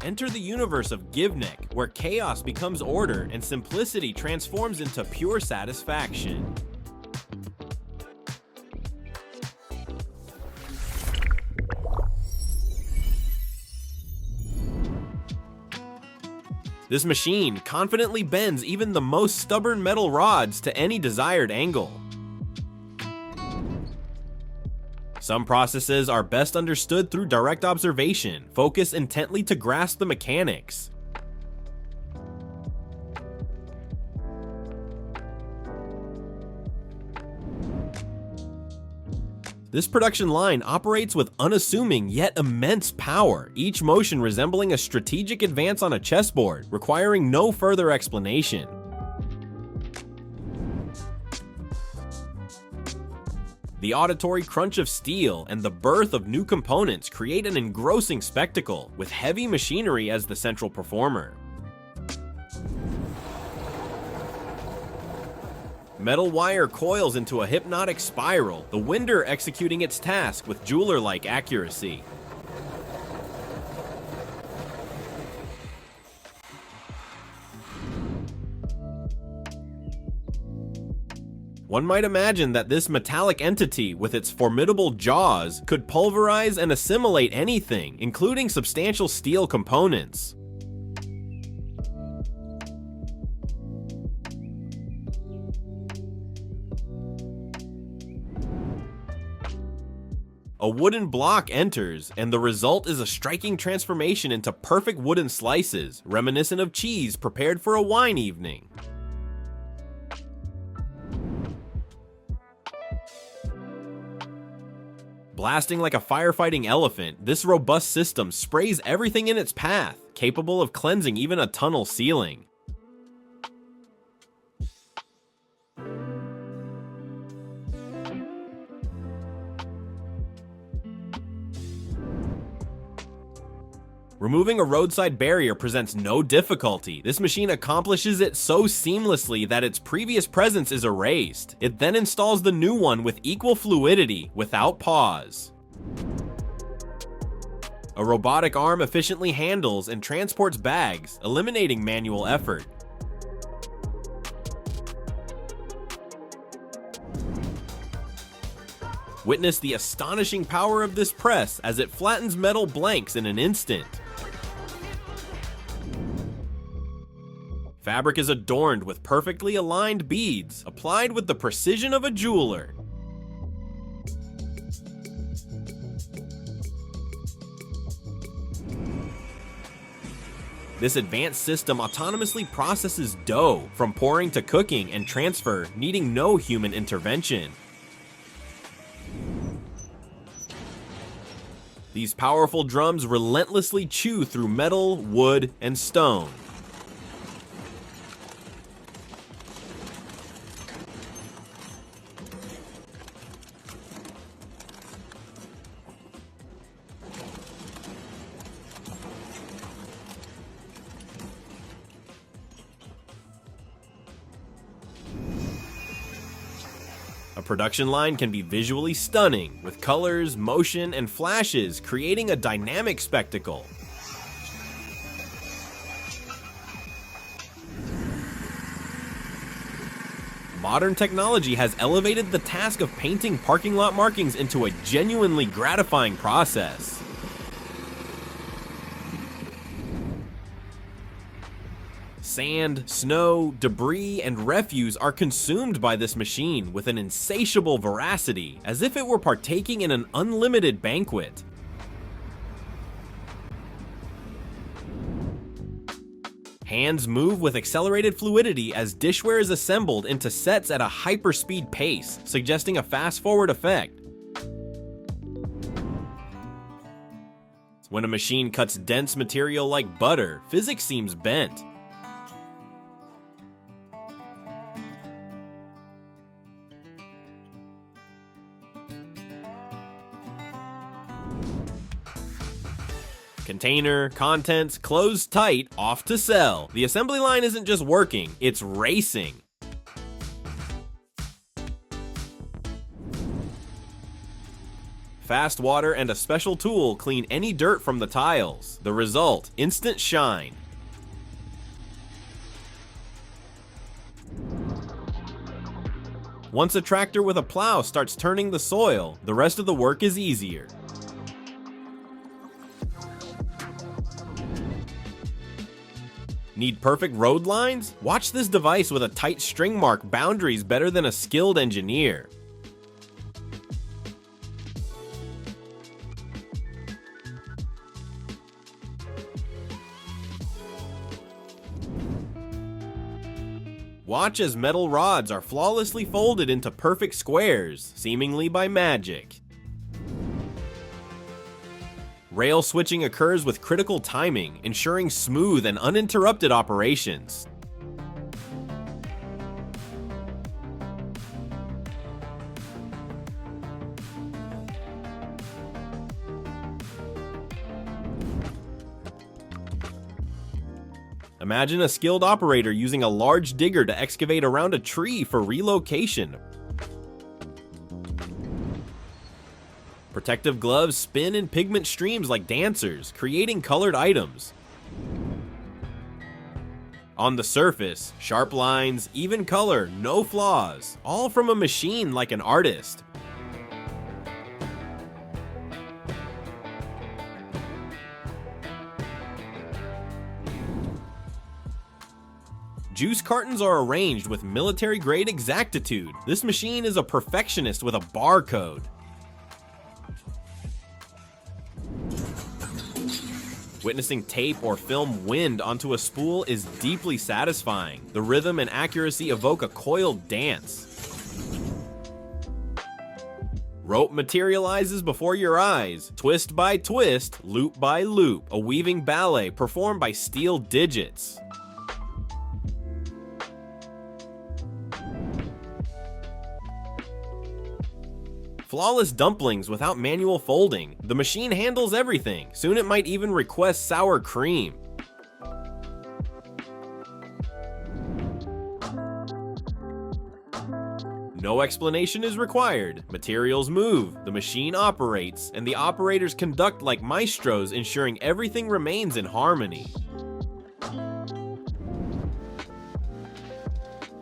enter the universe of Givnik, where chaos becomes order and simplicity transforms into pure satisfaction. This machine confidently bends even the most stubborn metal rods to any desired angle. Some processes are best understood through direct observation, focus intently to grasp the mechanics. This production line operates with unassuming yet immense power, each motion resembling a strategic advance on a chessboard, requiring no further explanation. The auditory crunch of steel and the birth of new components create an engrossing spectacle, with heavy machinery as the central performer. Metal wire coils into a hypnotic spiral, the winder executing its task with jeweler-like accuracy. One might imagine that this metallic entity, with its formidable jaws, could pulverize and assimilate anything, including substantial steel components. A wooden block enters, and the result is a striking transformation into perfect wooden slices, reminiscent of cheese prepared for a wine evening. Blasting like a firefighting elephant, this robust system sprays everything in its path, capable of cleansing even a tunnel ceiling. Removing a roadside barrier presents no difficulty. This machine accomplishes it so seamlessly that its previous presence is erased. It then installs the new one with equal fluidity, without pause. A robotic arm efficiently handles and transports bags, eliminating manual effort. Witness the astonishing power of this press as it flattens metal blanks in an instant. Fabric is adorned with perfectly aligned beads, applied with the precision of a jeweler. This advanced system autonomously processes dough, from pouring to cooking and transfer, needing no human intervention. These powerful drums relentlessly chew through metal, wood, and stone. A production line can be visually stunning, with colors, motion, and flashes creating a dynamic spectacle. Modern technology has elevated the task of painting parking lot markings into a genuinely gratifying process. Sand, snow, debris, and refuse are consumed by this machine with an insatiable voracity, as if it were partaking in an unlimited banquet. Hands move with accelerated fluidity as dishware is assembled into sets at a hyperspeed pace, suggesting a fast-forward effect. When a machine cuts dense material like butter, physics seems bent. Container, contents, closed tight, off to sell. The assembly line isn't just working, it's racing. Fast water and a special tool clean any dirt from the tiles. The result, instant shine. Once a tractor with a plow starts turning the soil, the rest of the work is easier. Need perfect road lines? Watch this device with a tight string mark boundaries better than a skilled engineer. Watch as metal rods are flawlessly folded into perfect squares, seemingly by magic. Rail switching occurs with critical timing, ensuring smooth and uninterrupted operations. Imagine a skilled operator using a large digger to excavate around a tree for relocation. Protective gloves spin in pigment streams like dancers, creating colored items. On the surface, sharp lines, even color, no flaws, all from a machine like an artist. Juice cartons are arranged with military-grade exactitude. This machine is a perfectionist with a barcode. Witnessing tape or film wind onto a spool is deeply satisfying. The rhythm and accuracy evoke a coiled dance. Rope materializes before your eyes, twist by twist, loop by loop, a weaving ballet performed by steel digits. Flawless dumplings without manual folding. The machine handles everything. Soon it might even request sour cream. No explanation is required. Materials move, the machine operates, and the operators conduct like maestros, ensuring everything remains in harmony.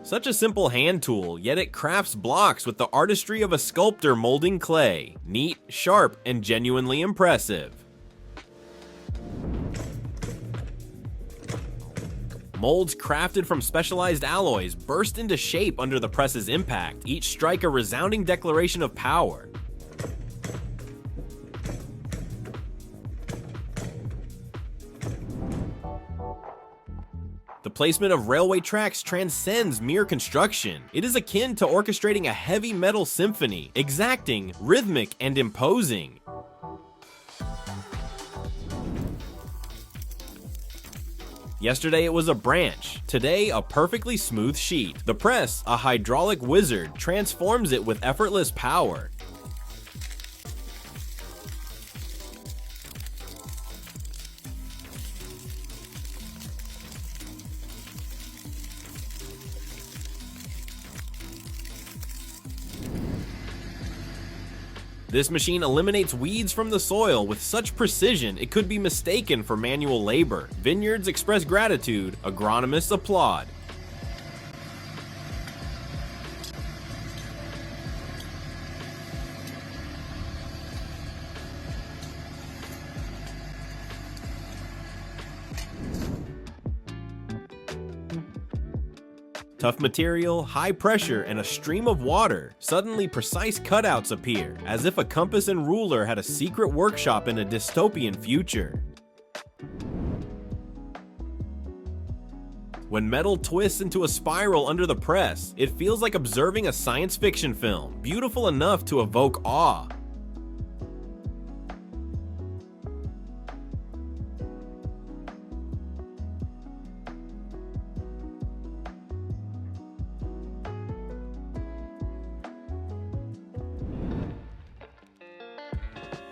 Such a simple hand tool, yet it crafts blocks with the artistry of a sculptor molding clay. Neat, sharp, and genuinely impressive. Molds crafted from specialized alloys burst into shape under the press's impact, each strike a resounding declaration of power. The placement of railway tracks transcends mere construction. It is akin to orchestrating a heavy metal symphony, exacting, rhythmic, and imposing. Yesterday it was a branch, today a perfectly smooth sheet. The press, a hydraulic wizard, transforms it with effortless power. This machine eliminates weeds from the soil with such precision it could be mistaken for manual labor. Vineyards express gratitude, agronomists applaud. Tough material, high pressure, and a stream of water. Suddenly precise cutouts appear, as if a compass and ruler had a secret workshop in a dystopian future. When metal twists into a spiral under the press, it feels like observing a science fiction film, beautiful enough to evoke awe.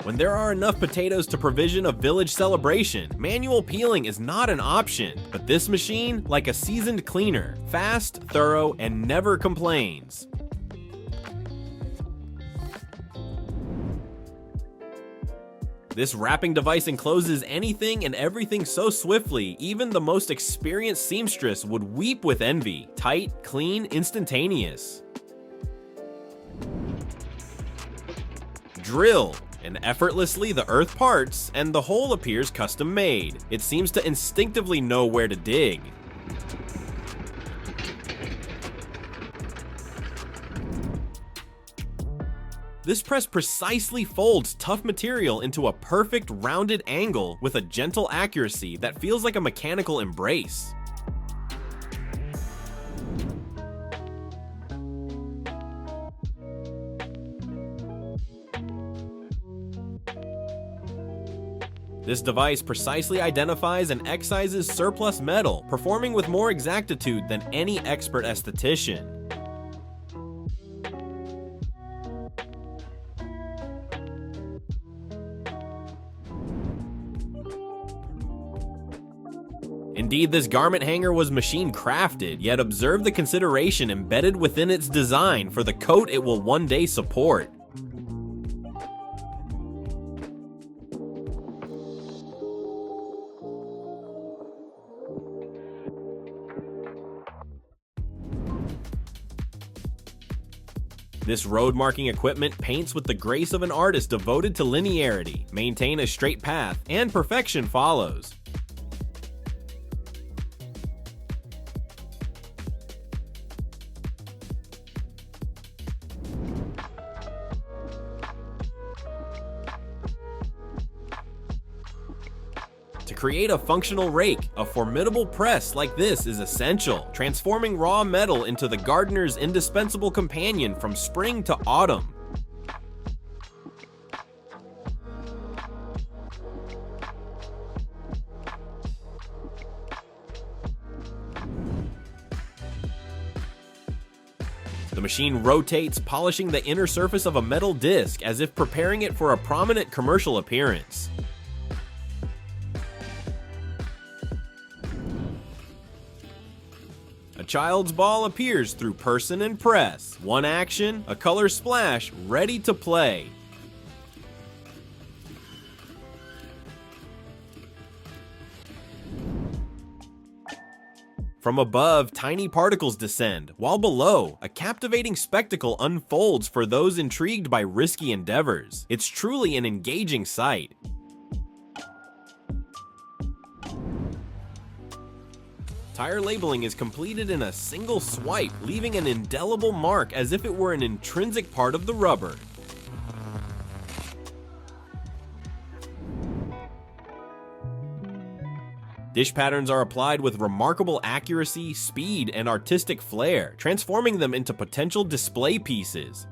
When there are enough potatoes to provision a village celebration, manual peeling is not an option. But this machine, like a seasoned cleaner, fast, thorough, and never complains. This wrapping device encloses anything and everything so swiftly, even the most experienced seamstress would weep with envy. Tight, clean, instantaneous. Drill, and effortlessly the earth parts, and the hole appears custom made. It seems to instinctively know where to dig. This press precisely folds tough material into a perfect rounded angle with a gentle accuracy that feels like a mechanical embrace. This device precisely identifies and excises surplus metal, performing with more exactitude than any expert esthetician. Indeed, this garment hanger was machine crafted, yet observe the consideration embedded within its design for the coat it will one day support. This road marking equipment paints with the grace of an artist devoted to linearity, maintain a straight path, and perfection follows. To create a functional rake, a formidable press like this is essential, transforming raw metal into the gardener's indispensable companion from spring to autumn. The machine rotates, polishing the inner surface of a metal disc as if preparing it for a prominent commercial appearance. A child's ball appears through person and press. One action, a color splash, ready to play. From above, tiny particles descend, while below, a captivating spectacle unfolds for those intrigued by risky endeavors. It's truly an engaging sight. Tire labeling is completed in a single swipe, leaving an indelible mark as if it were an intrinsic part of the rubber. Dish patterns are applied with remarkable accuracy, speed, and artistic flair, transforming them into potential display pieces.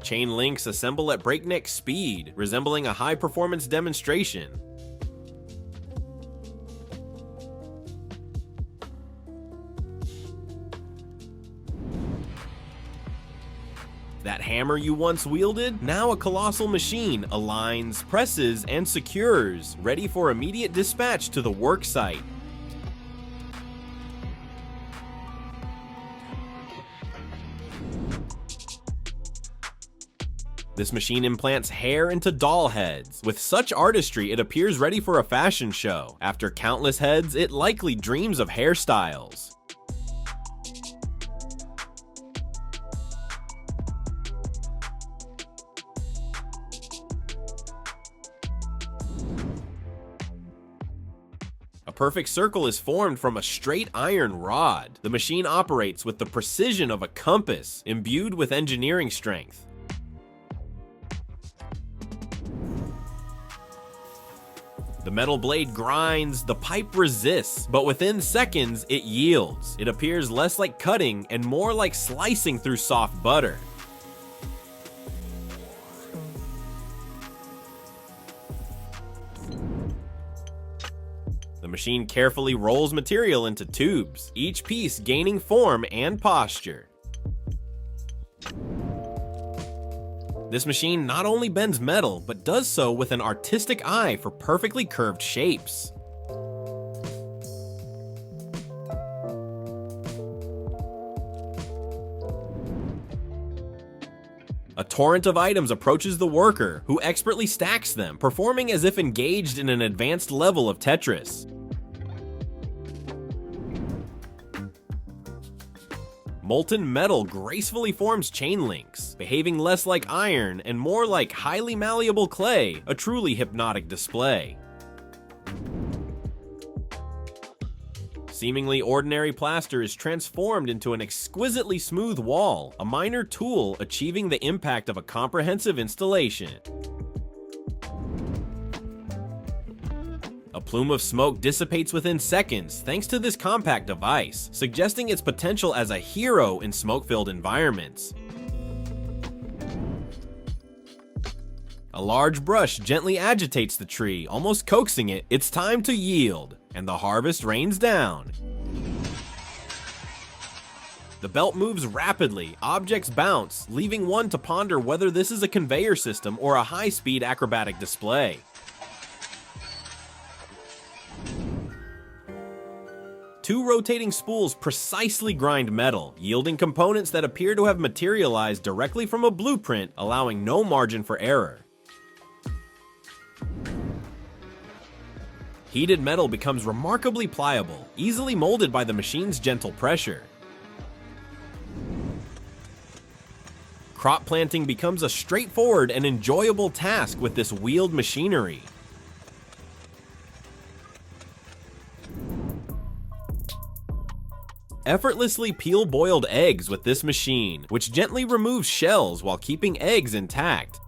Chain links assemble at breakneck speed, resembling a high-performance demonstration. That hammer you once wielded, now a colossal machine, aligns, presses, and secures, ready for immediate dispatch to the work site. This machine implants hair into doll heads. With such artistry, it appears ready for a fashion show. After countless heads, it likely dreams of hairstyles. A perfect circle is formed from a straight iron rod. The machine operates with the precision of a compass, imbued with engineering strength. The metal blade grinds, the pipe resists, but within seconds it yields. It appears less like cutting and more like slicing through soft butter. The machine carefully rolls material into tubes, each piece gaining form and posture. This machine not only bends metal, but does so with an artistic eye for perfectly curved shapes. A torrent of items approaches the worker, who expertly stacks them, performing as if engaged in an advanced level of Tetris. Molten metal gracefully forms chain links, behaving less like iron and more like highly malleable clay, a truly hypnotic display. Seemingly ordinary plaster is transformed into an exquisitely smooth wall, a minor tool achieving the impact of a comprehensive installation. A plume of smoke dissipates within seconds thanks to this compact device, suggesting its potential as a hero in smoke-filled environments. A large brush gently agitates the tree, almost coaxing it. It's time to yield, and the harvest rains down. The belt moves rapidly, objects bounce, leaving one to ponder whether this is a conveyor system or a high-speed acrobatic display. Two rotating spools precisely grind metal, yielding components that appear to have materialized directly from a blueprint, allowing no margin for error. Heated metal becomes remarkably pliable, easily molded by the machine's gentle pressure. Crop planting becomes a straightforward and enjoyable task with this wheeled machinery. Effortlessly peel boiled eggs with this machine, which gently removes shells while keeping eggs intact.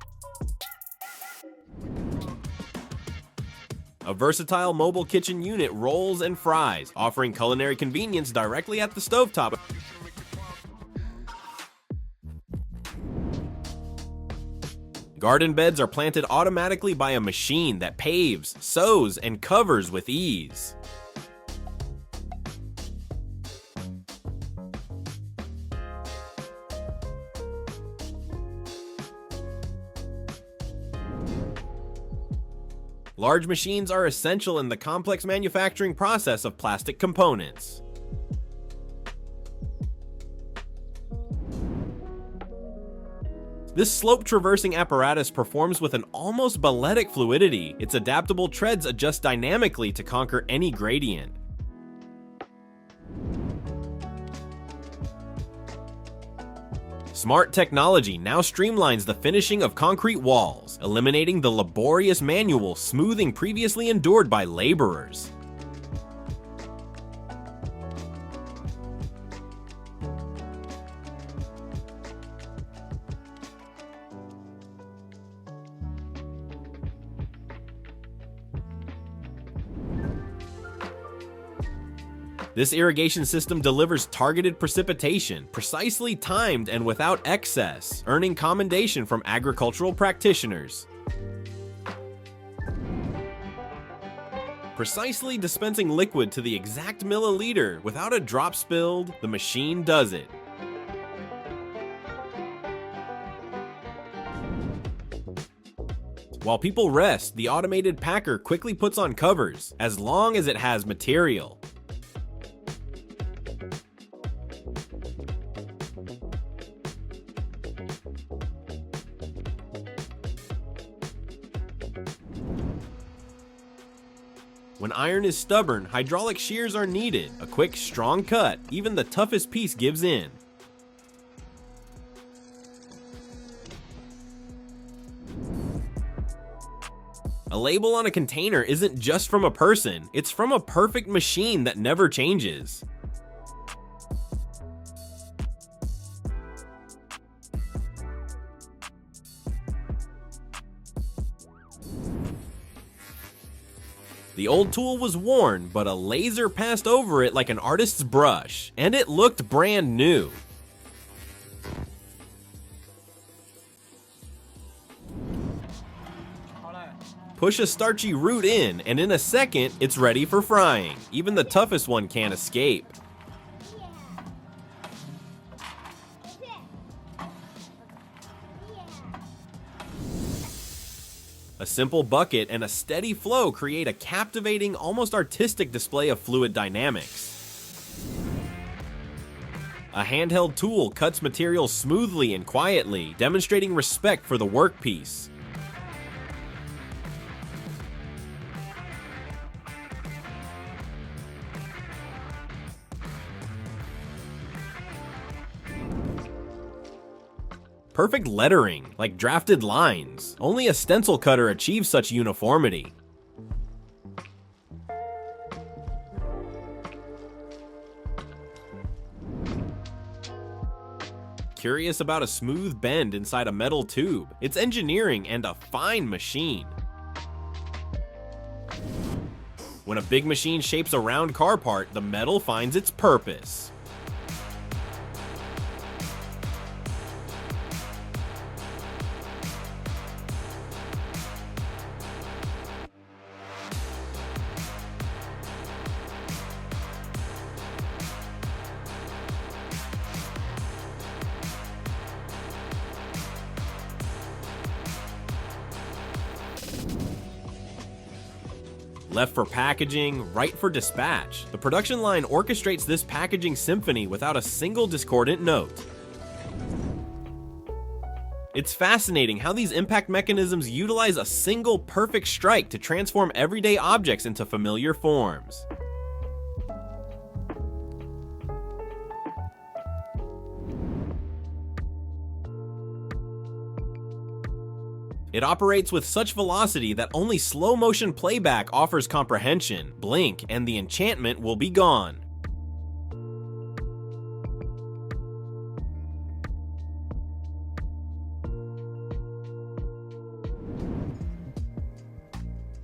A versatile mobile kitchen unit rolls and fries, offering culinary convenience directly at the stovetop. Garden beds are planted automatically by a machine that paves, sows, and covers with ease. Large machines are essential in the complex manufacturing process of plastic components. This slope-traversing apparatus performs with an almost balletic fluidity. Its adaptable treads adjust dynamically to conquer any gradient. Smart technology now streamlines the finishing of concrete walls, eliminating the laborious manual smoothing previously endured by laborers. This irrigation system delivers targeted precipitation, precisely timed and without excess, earning commendation from agricultural practitioners. Precisely dispensing liquid to the exact milliliter without a drop spilled, the machine does it. While people rest, the automated packer quickly puts on covers, as long as it has material. When iron is stubborn, hydraulic shears are needed. A quick, strong cut, even the toughest piece gives in. A label on a container isn't just from a person, it's from a perfect machine that never changes. The old tool was worn, but a laser passed over it like an artist's brush, and it looked brand new. Push a starchy root in, and in a second, it's ready for frying. Even the toughest one can't escape. A simple bucket and a steady flow create a captivating, almost artistic display of fluid dynamics. A handheld tool cuts material smoothly and quietly, demonstrating respect for the workpiece. Perfect lettering, like drafted lines. Only a stencil cutter achieves such uniformity. Curious about a smooth bend inside a metal tube? It's engineering and a fine machine. When a big machine shapes a round car part, the metal finds its purpose. Left for packaging, right for dispatch. The production line orchestrates this packaging symphony without a single discordant note. It's fascinating how these impact mechanisms utilize a single perfect strike to transform everyday objects into familiar forms. It operates with such velocity that only slow motion playback offers comprehension. Blink and the enchantment will be gone.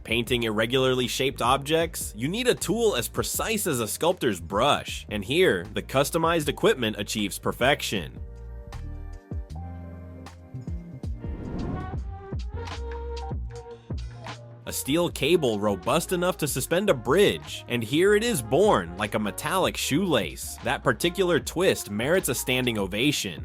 Painting irregularly shaped objects? You need a tool as precise as a sculptor's brush, and here, the customized equipment achieves perfection. A steel cable robust enough to suspend a bridge, and here it is born like a metallic shoelace. That particular twist merits a standing ovation.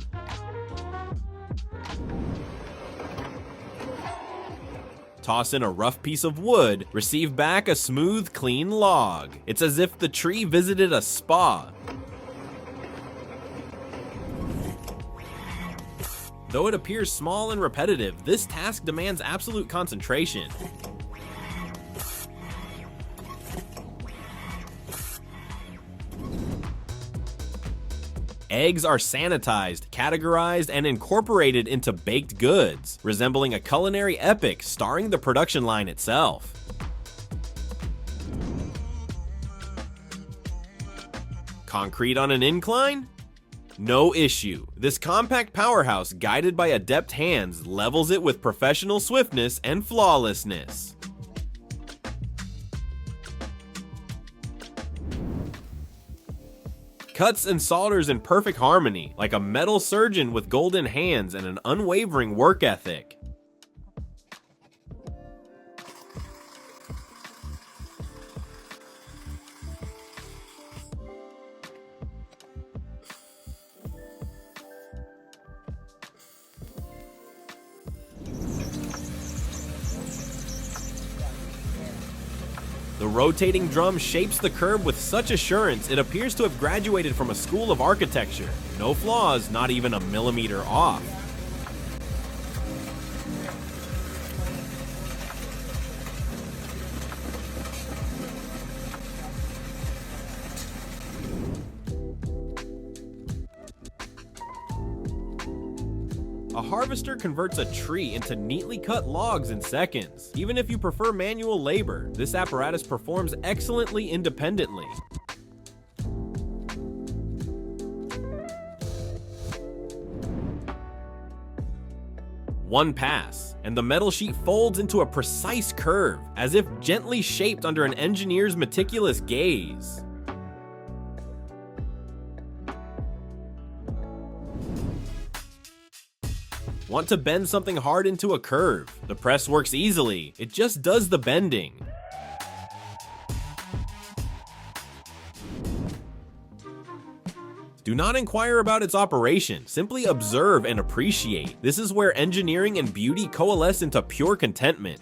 Toss in a rough piece of wood, receive back a smooth, clean log. It's as if the tree visited a spa. Though it appears small and repetitive, this task demands absolute concentration. Eggs are sanitized, categorized, and incorporated into baked goods, resembling a culinary epic starring the production line itself. Concrete on an incline? No issue. This compact powerhouse, guided by adept hands, levels it with professional swiftness and flawlessness. Cuts and solders in perfect harmony, like a metal surgeon with golden hands and an unwavering work ethic. The rotating drum shapes the curb with such assurance it appears to have graduated from a school of architecture. No flaws, not even a millimeter off. A harvester converts a tree into neatly cut logs in seconds. Even if you prefer manual labor, this apparatus performs excellently independently. One pass, and the metal sheet folds into a precise curve, as if gently shaped under an engineer's meticulous gaze. Want to bend something hard into a curve? The press works easily, it just does the bending. Do not inquire about its operation, simply observe and appreciate. This is where engineering and beauty coalesce into pure contentment.